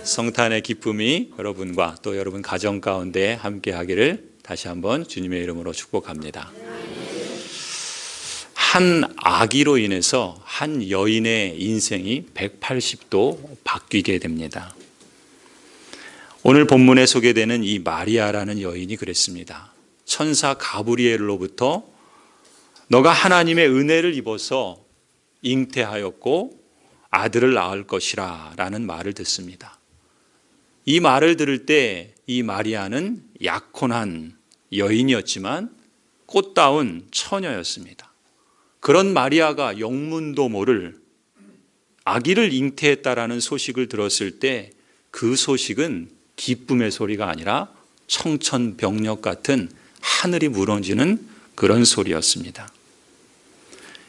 성탄의 기쁨이 여러분과 또 여러분 가정 가운데 함께 하기를 다시 한번 주님의 이름으로 축복합니다. 한 아기로 인해서 한 여인의 인생이 180도 바뀌게 됩니다. 오늘 본문에 소개되는 이 마리아라는 여인이 그랬습니다. 천사 가브리엘로부터 너가 하나님의 은혜를 입어서 잉태하였고 아들을 낳을 것이라 라는 말을 듣습니다. 이 말을 들을 때 이 마리아는 약혼한 여인이었지만 꽃다운 처녀였습니다. 그런 마리아가 영문도 모를 아기를 잉태했다라는 소식을 들었을 때 그 소식은 기쁨의 소리가 아니라 청천벽력 같은 하늘이 무너지는 그런 소리였습니다.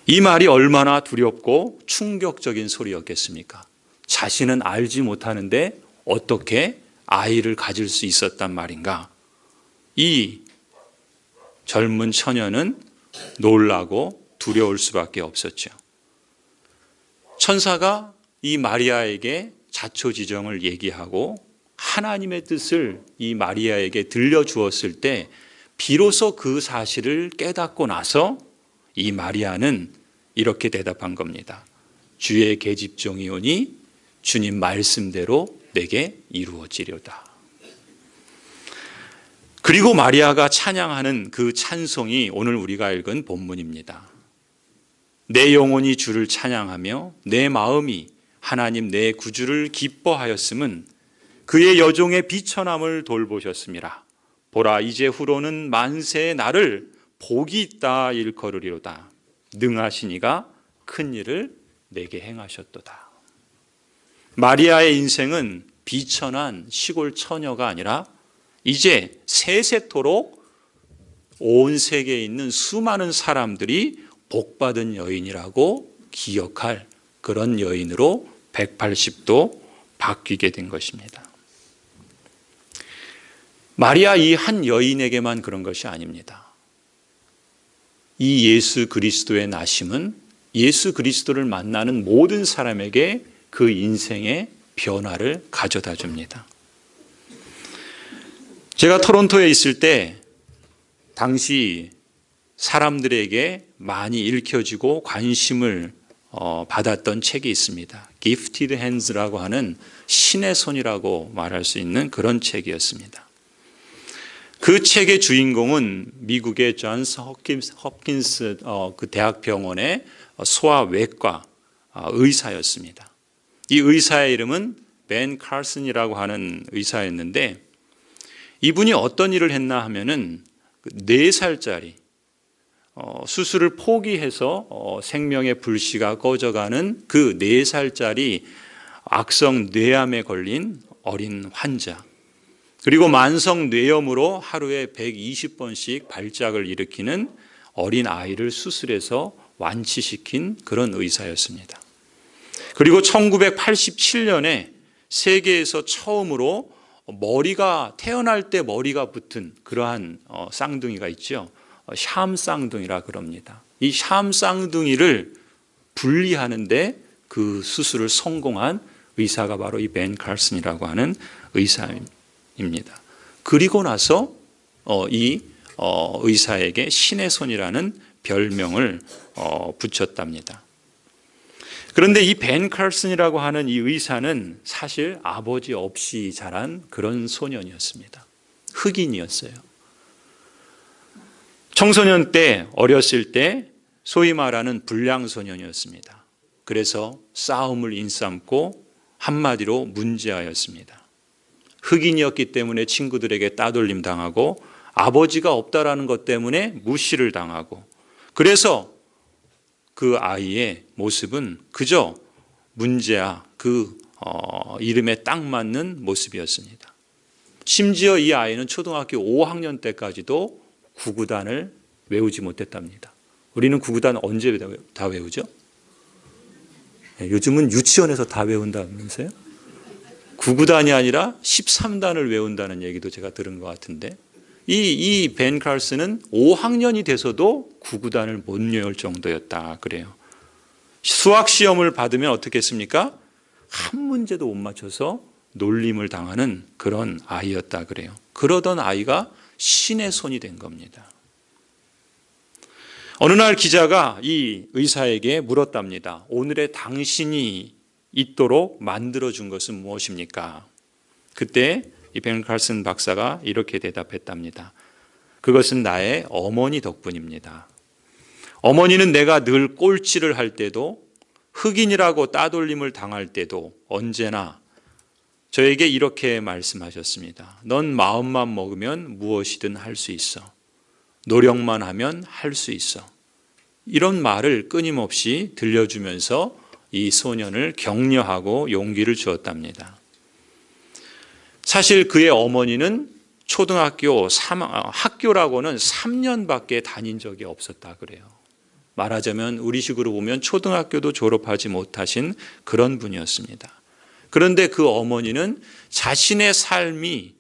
이 말이 얼마나 두렵고 충격적인 소리였겠습니까? 자신은 알지 못하는데 어떻게 아이를 가질 수 있었단 말인가? 이 젊은 처녀는 놀라고 두려울 수밖에 없었죠. 천사가 이 마리아에게 자초지정을 얘기하고 하나님의 뜻을 이 마리아에게 들려주었을 때 비로소 그 사실을 깨닫고 나서 이 마리아는 이렇게 대답한 겁니다. 주의 계집종이 오니 주님 말씀대로 내게 이루어지려다. 그리고 마리아가 찬양하는 그 찬송이 오늘 우리가 읽은 본문입니다. 내 영혼이 주를 찬양하며 내 마음이 하나님 내 구주를 기뻐하였음은 그의 여종의 비천함을 돌보셨음이라. 보라 이제 후로는 만세의 날을 복이 있다 일컬으리로다. 능하시니가 큰 일을 내게 행하셨도다. 마리아의 인생은 비천한 시골 처녀가 아니라 이제 세세토록 온 세계에 있는 수많은 사람들이 복받은 여인이라고 기억할 그런 여인으로 180도 바뀌게 된 것입니다. 마리아 이 한 여인에게만 그런 것이 아닙니다. 이 예수 그리스도의 나심은 예수 그리스도를 만나는 모든 사람에게 그 인생의 변화를 가져다 줍니다. 제가 토론토에 있을 때 당시 사람들에게 많이 읽혀지고 관심을 받았던 책이 있습니다. Gifted Hands라고 하는 신의 손이라고 말할 수 있는 그런 책이었습니다. 그 책의 주인공은 미국의 존스 홉킨스 그 대학병원의 소아외과 의사였습니다. 이 의사의 이름은 벤 칼슨이라고 하는 의사였는데 이분이 어떤 일을 했나 하면은 4살짜리 수술을 포기해서 생명의 불씨가 꺼져가는 그 4살짜리 악성 뇌암에 걸린 어린 환자, 그리고 만성 뇌염으로 하루에 120번씩 발작을 일으키는 어린 아이를 수술해서 완치시킨 그런 의사였습니다. 그리고 1987년에 세계에서 처음으로 머리가 태어날 때 머리가 붙은 그러한 쌍둥이가 있죠. 샴 쌍둥이라 그럽니다. 이 샴 쌍둥이를 분리하는데 그 수술을 성공한 의사가 바로 이 벤 칼슨이라고 하는 의사입니다. 그리고 나서 이 의사에게 신의 손이라는 별명을 붙였답니다. 그런데 이 벤 칼슨이라고 하는 이 의사는 사실 아버지 없이 자란 그런 소년이었습니다. 흑인이었어요. 청소년 때 어렸을 때 소위 말하는 불량소년이었습니다. 그래서 싸움을 인삼고 한마디로 문제아였습니다. 흑인이었기 때문에 친구들에게 따돌림 당하고 아버지가 없다라는 것 때문에 무시를 당하고, 그래서 그 아이의 모습은 그저 문제아 그 이름에 딱 맞는 모습이었습니다. 심지어 이 아이는 초등학교 5학년 때까지도 구구단을 외우지 못했답니다. 우리는 구구단 언제 다 외우죠? 요즘은 유치원에서 다 외운다면서요? 구구단이 아니라 13단을 외운다는 얘기도 제가 들은 것 같은데, 이 벤 칼슨은 5학년이 돼서도 구구단을 못 외울 정도였다 그래요. 수학 시험을 받으면 어떻게 했습니까? 한 문제도 못 맞춰서 놀림을 당하는 그런 아이였다 그래요. 그러던 아이가 신의 손이 된 겁니다. 어느 날 기자가 이 의사에게 물었답니다. 오늘의 당신이 있도록 만들어준 것은 무엇입니까? 그때 이 벤 칼슨 박사가 이렇게 대답했답니다. 그것은 나의 어머니 덕분입니다. 어머니는 내가 늘 꼴찌를 할 때도 흑인이라고 따돌림을 당할 때도 언제나 저에게 이렇게 말씀하셨습니다. 넌 마음만 먹으면 무엇이든 할 수 있어. 노력만 하면 할 수 있어. 이런 말을 끊임없이 들려주면서 이 소년을 격려하고 용기를 주었답니다. 사실 그의 어머니는 학교라고는 3년밖에 다닌 적이 없었다 그래요. 말하자면 우리식으로 보면 초등학교도 졸업하지 못하신 그런 분이었습니다. 그런데 그 어머니는 자신의 삶이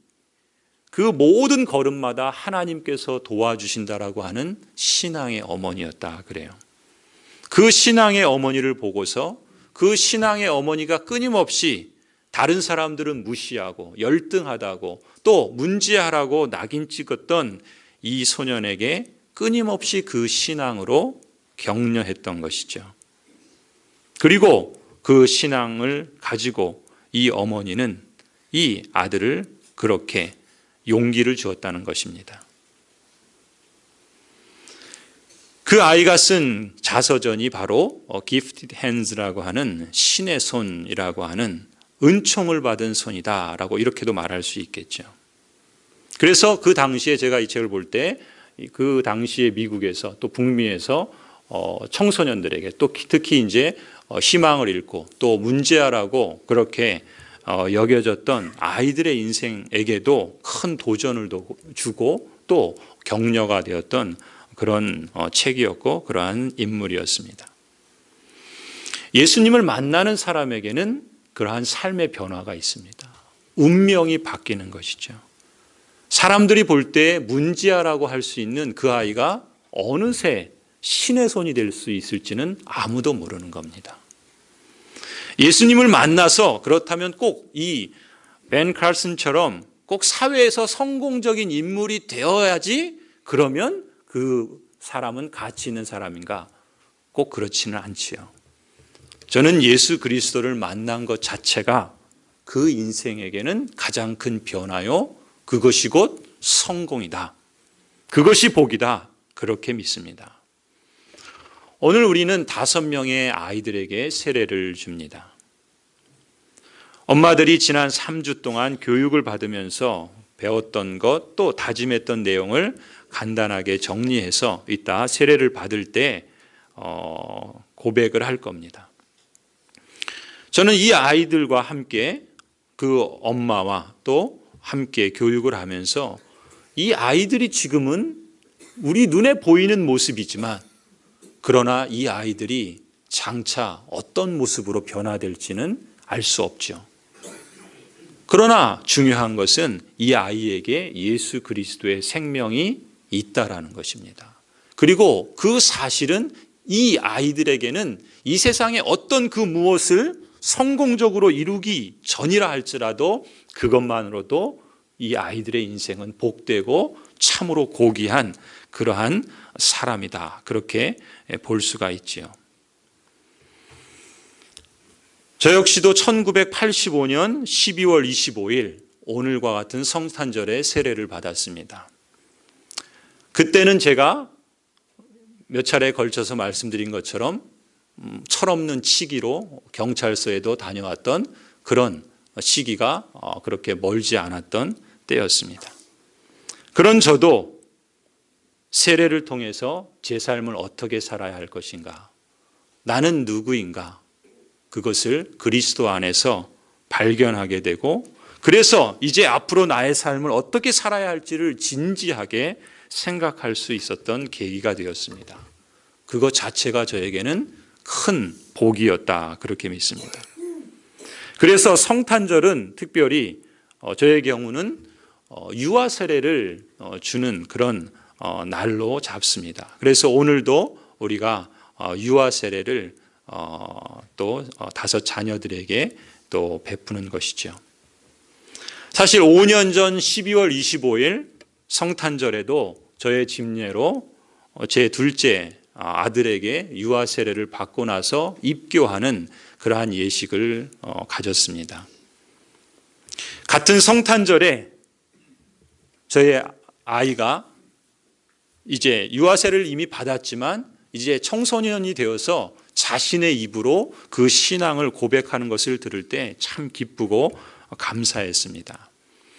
그 모든 걸음마다 하나님께서 도와주신다라고 하는 신앙의 어머니였다 그래요. 그 신앙의 어머니를 보고서 그 신앙의 어머니가 끊임없이 다른 사람들은 무시하고 열등하다고 또 문지하라고 낙인 찍었던 이 소년에게 끊임없이 그 신앙으로 격려했던 것이죠. 그리고 그 신앙을 가지고 이 어머니는 이 아들을 그렇게 용기를 주었다는 것입니다. 그 아이가 쓴 자서전이 바로 Gifted Hands라고 하는 신의 손이라고 하는 은총을 받은 손이다라고 이렇게도 말할 수 있겠죠. 그래서 그 당시에 제가 이 책을 볼 때 그 당시에 미국에서 또 북미에서 청소년들에게 또 특히 이제 희망을 잃고 또 문제아라고 그렇게 여겨졌던 아이들의 인생에게도 큰 도전을 주고 또 격려가 되었던 그런 책이었고 그러한 인물이었습니다. 예수님을 만나는 사람에게는 그러한 삶의 변화가 있습니다. 운명이 바뀌는 것이죠. 사람들이 볼 때 문지아라고 할 수 있는 그 아이가 어느새 신의 손이 될 수 있을지는 아무도 모르는 겁니다. 예수님을 만나서 그렇다면 꼭 이 벤 칼슨처럼 꼭 사회에서 성공적인 인물이 되어야지 그러면 그 사람은 가치 있는 사람인가? 꼭 그렇지는 않지요. 저는 예수 그리스도를 만난 것 자체가 그 인생에게는 가장 큰 변화요. 그것이 곧 성공이다. 그것이 복이다. 그렇게 믿습니다. 오늘 우리는 5명의 아이들에게 세례를 줍니다. 엄마들이 지난 3주 동안 교육을 받으면서 배웠던 것 또 다짐했던 내용을 간단하게 정리해서 이따 세례를 받을 때 고백을 할 겁니다. 저는 이 아이들과 함께 그 엄마와 또 함께 교육을 하면서 이 아이들이 지금은 우리 눈에 보이는 모습이지만 그러나 이 아이들이 장차 어떤 모습으로 변화될지는 알 수 없죠. 그러나 중요한 것은 이 아이에게 예수 그리스도의 생명이 있다라는 것입니다. 그리고 그 사실은 이 아이들에게는 이 세상의 어떤 그 무엇을 성공적으로 이루기 전이라 할지라도 그것만으로도 이 아이들의 인생은 복되고 참으로 고귀한 그러한 사람이다. 그렇게 볼 수가 있지요. 저 역시도 1985년 12월 25일 오늘과 같은 성탄절에 세례를 받았습니다. 그때는 제가 몇 차례에 걸쳐서 말씀드린 것처럼 철없는 치기로 경찰서에도 다녀왔던 그런 시기가 그렇게 멀지 않았던 때였습니다. 그런 저도 세례를 통해서 제 삶을 어떻게 살아야 할 것인가, 나는 누구인가, 그것을 그리스도 안에서 발견하게 되고 그래서 이제 앞으로 나의 삶을 어떻게 살아야 할지를 진지하게 생각할 수 있었던 계기가 되었습니다. 그것 자체가 저에게는 큰 복이었다 그렇게 믿습니다. 그래서 성탄절은 특별히 저의 경우는 유아 세례를 주는 그런 날로 잡습니다. 그래서 오늘도 우리가 유아 세례를 또 5 자녀들에게 또 베푸는 것이죠. 사실 5년 전 12월 25일 성탄절에도 저의 집례로 제 둘째 아들에게 유아 세례를 받고 나서 입교하는 그러한 예식을 가졌습니다. 같은 성탄절에 저의 아이가 이제 유아 세례를 이미 받았지만 이제 청소년이 되어서 자신의 입으로 그 신앙을 고백하는 것을 들을 때 참 기쁘고 감사했습니다.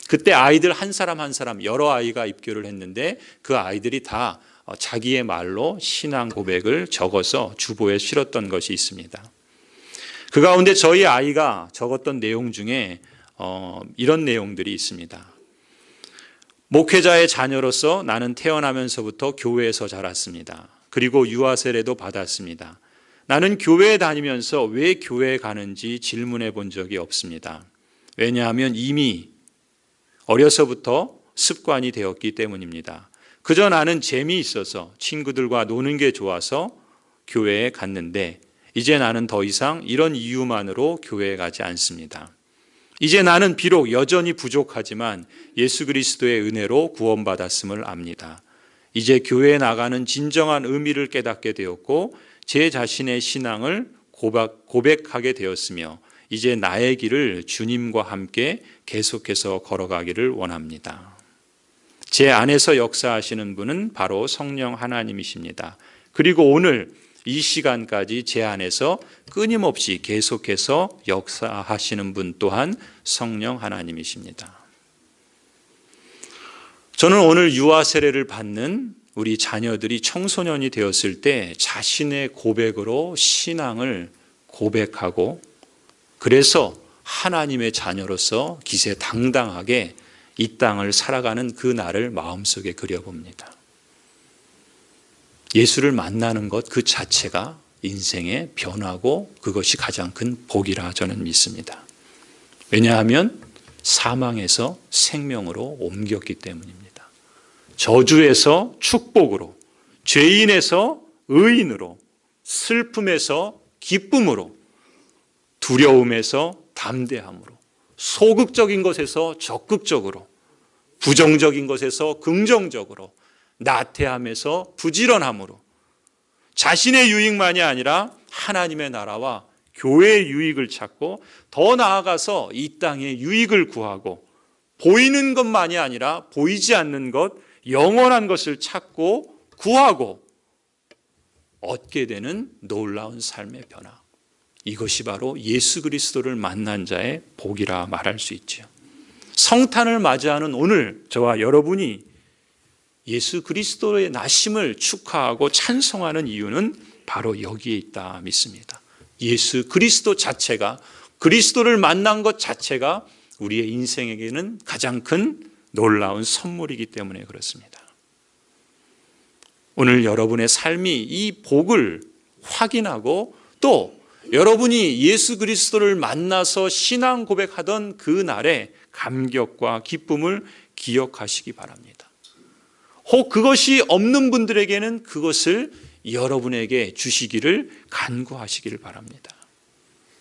그때 아이들 한 사람 한 사람 여러 아이가 입교를 했는데 그 아이들이 다 자기의 말로 신앙 고백을 적어서 주보에 실었던 것이 있습니다. 그 가운데 저희 아이가 적었던 내용 중에 이런 내용들이 있습니다. 목회자의 자녀로서 나는 태어나면서부터 교회에서 자랐습니다. 그리고 유아 세례도 받았습니다. 나는 교회에 다니면서 왜 교회에 가는지 질문해 본 적이 없습니다. 왜냐하면 이미 어려서부터 습관이 되었기 때문입니다. 그저 나는 재미있어서 친구들과 노는 게 좋아서 교회에 갔는데 이제 나는 더 이상 이런 이유만으로 교회에 가지 않습니다. 이제 나는 비록 여전히 부족하지만 예수 그리스도의 은혜로 구원받았음을 압니다. 이제 교회에 나가는 진정한 의미를 깨닫게 되었고 제 자신의 신앙을 고백하게 되었으며 이제 나의 길을 주님과 함께 계속해서 걸어가기를 원합니다. 제 안에서 역사하시는 분은 바로 성령 하나님이십니다. 그리고 오늘 이 시간까지 제 안에서 끊임없이 계속해서 역사하시는 분 또한 성령 하나님이십니다. 저는 오늘 유아 세례를 받는 우리 자녀들이 청소년이 되었을 때 자신의 고백으로 신앙을 고백하고 그래서 하나님의 자녀로서 기세당당하게 이 땅을 살아가는 그 날을 마음속에 그려봅니다. 예수를 만나는 것 그 자체가 인생의 변화고 그것이 가장 큰 복이라 저는 믿습니다. 왜냐하면 사망에서 생명으로 옮겼기 때문입니다. 저주에서 축복으로, 죄인에서 의인으로, 슬픔에서 기쁨으로, 두려움에서 담대함으로, 소극적인 것에서 적극적으로, 부정적인 것에서 긍정적으로, 나태함에서 부지런함으로 자신의 유익만이 아니라 하나님의 나라와 교회의 유익을 찾고 더 나아가서 이 땅의 유익을 구하고 보이는 것만이 아니라 보이지 않는 것, 영원한 것을 찾고 구하고 얻게 되는 놀라운 삶의 변화. 이것이 바로 예수 그리스도를 만난 자의 복이라 말할 수 있죠. 성탄을 맞이하는 오늘 저와 여러분이 예수 그리스도의 나심을 축하하고 찬송하는 이유는 바로 여기에 있다 믿습니다. 예수 그리스도 자체가, 그리스도를 만난 것 자체가 우리의 인생에게는 가장 큰 놀라운 선물이기 때문에 그렇습니다. 오늘 여러분의 삶이 이 복을 확인하고 또 여러분이 예수 그리스도를 만나서 신앙 고백하던 그 날의 감격과 기쁨을 기억하시기 바랍니다. 혹 그것이 없는 분들에게는 그것을 여러분에게 주시기를 간구하시기를 바랍니다.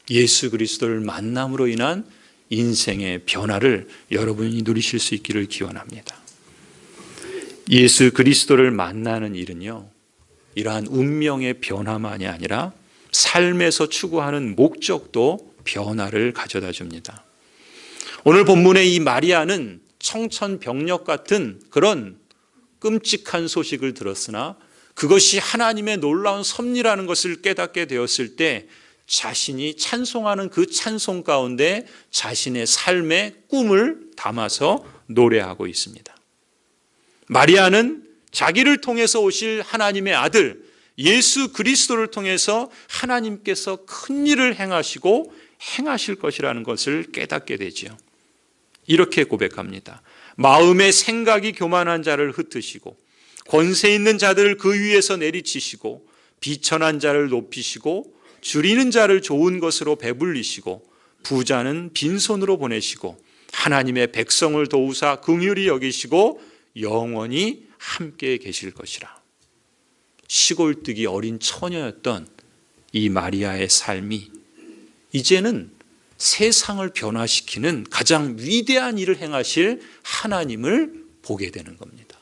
예수 그리스도를 만남으로 인한 인생의 변화를 여러분이 누리실 수 있기를 기원합니다. 예수 그리스도를 만나는 일은요, 이러한 운명의 변화만이 아니라 삶에서 추구하는 목적도 변화를 가져다 줍니다. 오늘 본문의 이 마리아는 청천벽력 같은 그런 끔찍한 소식을 들었으나 그것이 하나님의 놀라운 섭리라는 것을 깨닫게 되었을 때 자신이 찬송하는 그 찬송 가운데 자신의 삶의 꿈을 담아서 노래하고 있습니다. 마리아는 자기를 통해서 오실 하나님의 아들 예수 그리스도를 통해서 하나님께서 큰 일을 행하시고 행하실 것이라는 것을 깨닫게 되지요. 이렇게 고백합니다. 마음의 생각이 교만한 자를 흩으시고 권세 있는 자들을 그 위에서 내리치시고 비천한 자를 높이시고 줄이는 자를 좋은 것으로 배불리시고 부자는 빈손으로 보내시고 하나님의 백성을 도우사 긍휼히 여기시고 영원히 함께 계실 것이라. 시골뜨기 어린 처녀였던 이 마리아의 삶이 이제는 세상을 변화시키는 가장 위대한 일을 행하실 하나님을 보게 되는 겁니다.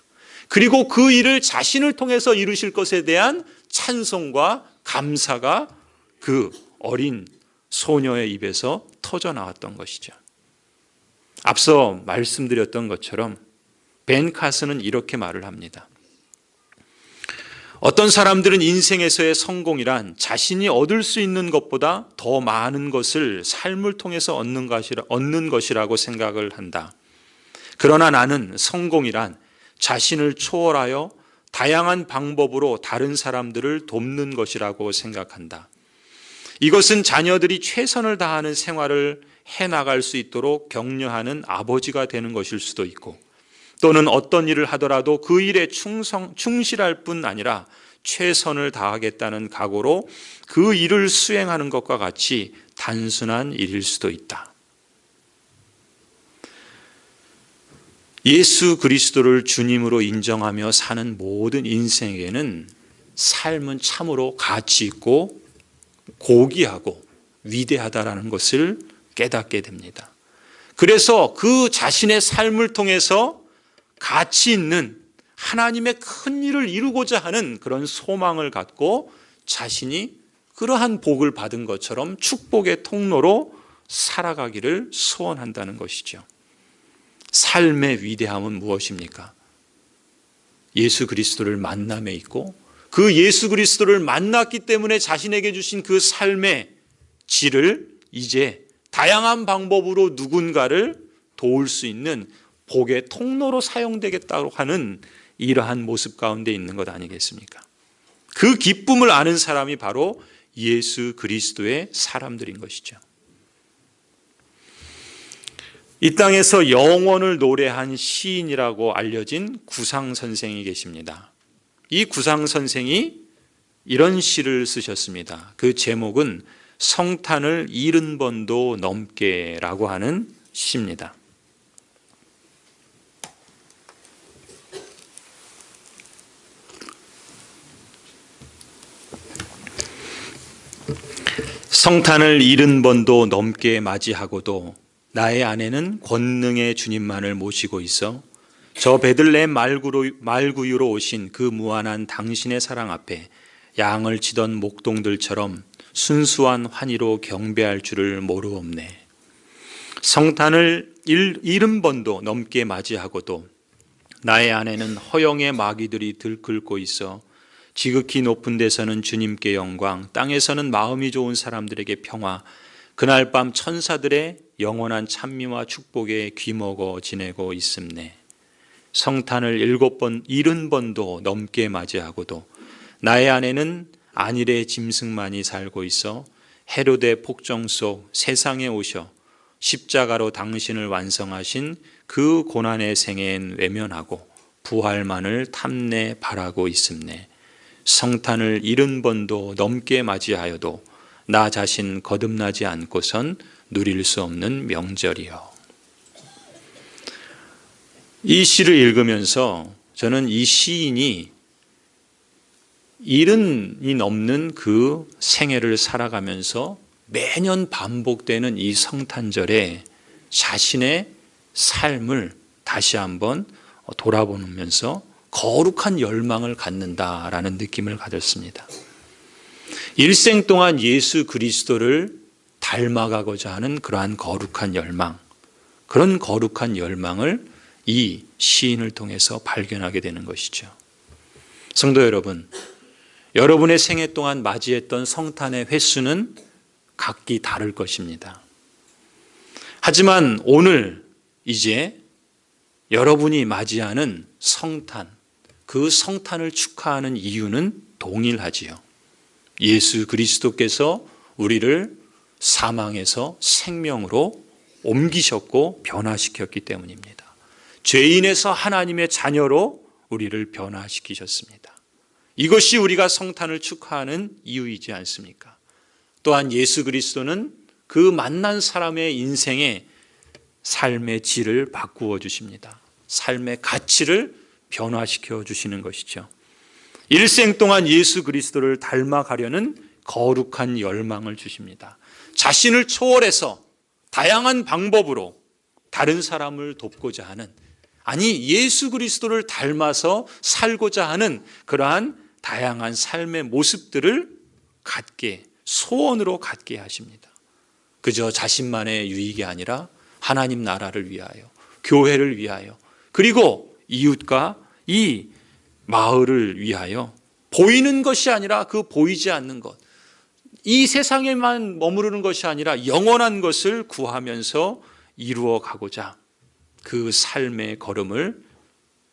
그리고 그 일을 자신을 통해서 이루실 것에 대한 찬송과 감사가 그 어린 소녀의 입에서 터져 나왔던 것이죠. 앞서 말씀드렸던 것처럼 벤 카슨은 이렇게 말을 합니다. 어떤 사람들은 인생에서의 성공이란 자신이 얻을 수 있는 것보다 더 많은 것을 삶을 통해서 얻는 것이라고 생각을 한다. 그러나 나는 성공이란 자신을 초월하여 다양한 방법으로 다른 사람들을 돕는 것이라고 생각한다. 이것은 자녀들이 최선을 다하는 생활을 해나갈 수 있도록 격려하는 아버지가 되는 것일 수도 있고, 또는 어떤 일을 하더라도 그 일에 충실할 뿐 아니라 최선을 다하겠다는 각오로 그 일을 수행하는 것과 같이 단순한 일일 수도 있다. 예수 그리스도를 주님으로 인정하며 사는 모든 인생에는 삶은 참으로 가치 있고 고귀하고 위대하다라는 것을 깨닫게 됩니다. 그래서 그 자신의 삶을 통해서 가치 있는 하나님의 큰 일을 이루고자 하는 그런 소망을 갖고 자신이 그러한 복을 받은 것처럼 축복의 통로로 살아가기를 소원한다는 것이죠. 삶의 위대함은 무엇입니까? 예수 그리스도를 만남에 있고, 그 예수 그리스도를 만났기 때문에 자신에게 주신 그 삶의 질을 이제 다양한 방법으로 누군가를 도울 수 있는 복의 통로로 사용되겠다고 하는 이러한 모습 가운데 있는 것 아니겠습니까? 그 기쁨을 아는 사람이 바로 예수 그리스도의 사람들인 것이죠. 이 땅에서 영원을 노래한 시인이라고 알려진 구상 선생이 계십니다. 이 구상 선생이 이런 시를 쓰셨습니다. 그 제목은 성탄을 70번도 넘게라고 하는 시입니다. 성탄을 70번도 넘게 맞이하고도 나의 아내는 권능의 주님만을 모시고 있어 저 베들레헴 말구유로 오신 그 무한한 당신의 사랑 앞에 양을 치던 목동들처럼 순수한 환희로 경배할 줄을 모르옵네. 성탄을 70번도 넘게 맞이하고도 나의 아내는 허영의 마귀들이 들끓고 있어 지극히 높은 데서는 주님께 영광, 땅에서는 마음이 좋은 사람들에게 평화, 그날 밤 천사들의 영원한 찬미와 축복에 귀먹어 지내고 있음네. 성탄을 70번도 넘게 맞이하고도 나의 아내는 안일의 짐승만이 살고 있어 헤로데 폭정 속 세상에 오셔 십자가로 당신을 완성하신 그 고난의 생애엔 외면하고 부활만을 탐내 바라고 있음네. 성탄을 70번도 넘게 맞이하여도 나 자신 거듭나지 않고선 누릴 수 없는 명절이요. 이 시를 읽으면서 저는 이 시인이 70이 넘는 그 생애를 살아가면서 매년 반복되는 이 성탄절에 자신의 삶을 다시 한번 돌아보면서 거룩한 열망을 갖는다라는 느낌을 가졌습니다. 일생 동안 예수 그리스도를 닮아가고자 하는 그러한 거룩한 열망, 그런 거룩한 열망을 이 시인을 통해서 발견하게 되는 것이죠. 성도 여러분, 여러분의 생애 동안 맞이했던 성탄의 횟수는 각기 다를 것입니다. 하지만 오늘 이제 여러분이 맞이하는 성탄, 그 성탄을 축하하는 이유는 동일하지요. 예수 그리스도께서 우리를 사망에서 생명으로 옮기셨고 변화시켰기 때문입니다. 죄인에서 하나님의 자녀로 우리를 변화시키셨습니다. 이것이 우리가 성탄을 축하하는 이유이지 않습니까? 또한 예수 그리스도는 그 만난 사람의 인생의 삶의 질을 바꾸어 주십니다. 삶의 가치를 변화시켜 주시는 것이죠. 일생 동안 예수 그리스도를 닮아가려는 거룩한 열망을 주십니다. 자신을 초월해서 다양한 방법으로 다른 사람을 돕고자 하는, 아니 예수 그리스도를 닮아서 살고자 하는 그러한 다양한 삶의 모습들을 갖게, 소원으로 갖게 하십니다. 그저 자신만의 유익이 아니라 하나님 나라를 위하여, 교회를 위하여, 그리고 이웃과 이 마을을 위하여 보이는 것이 아니라 그 보이지 않는 것, 이 세상에만 머무르는 것이 아니라 영원한 것을 구하면서 이루어 가고자 그 삶의 걸음을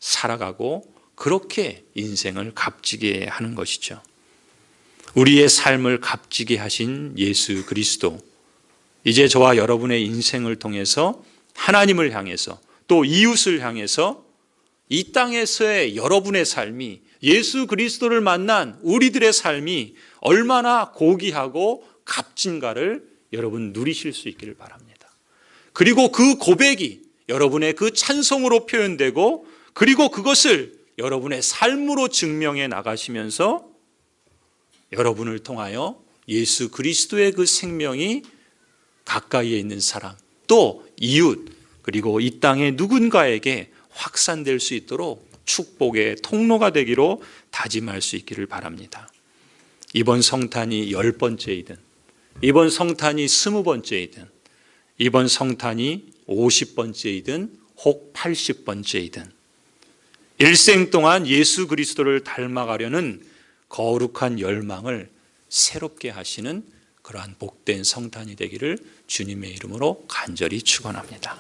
살아가고 그렇게 인생을 값지게 하는 것이죠. 우리의 삶을 값지게 하신 예수 그리스도, 이제 저와 여러분의 인생을 통해서 하나님을 향해서 또 이웃을 향해서 이 땅에서의 여러분의 삶이, 예수 그리스도를 만난 우리들의 삶이 얼마나 고귀하고 값진가를 여러분 누리실 수 있기를 바랍니다. 그리고 그 고백이 여러분의 그 찬송으로 표현되고, 그리고 그것을 여러분의 삶으로 증명해 나가시면서 여러분을 통하여 예수 그리스도의 그 생명이 가까이에 있는 사람, 또 이웃, 그리고 이 땅의 누군가에게 확산될 수 있도록 축복의 통로가 되기로 다짐할 수 있기를 바랍니다. 이번 성탄이 10번째이든, 이번 성탄이 20번째이든, 이번 성탄이 50번째이든 혹 80번째이든 일생 동안 예수 그리스도를 닮아가려는 거룩한 열망을 새롭게 하시는 그러한 복된 성탄이 되기를 주님의 이름으로 간절히 축원합니다.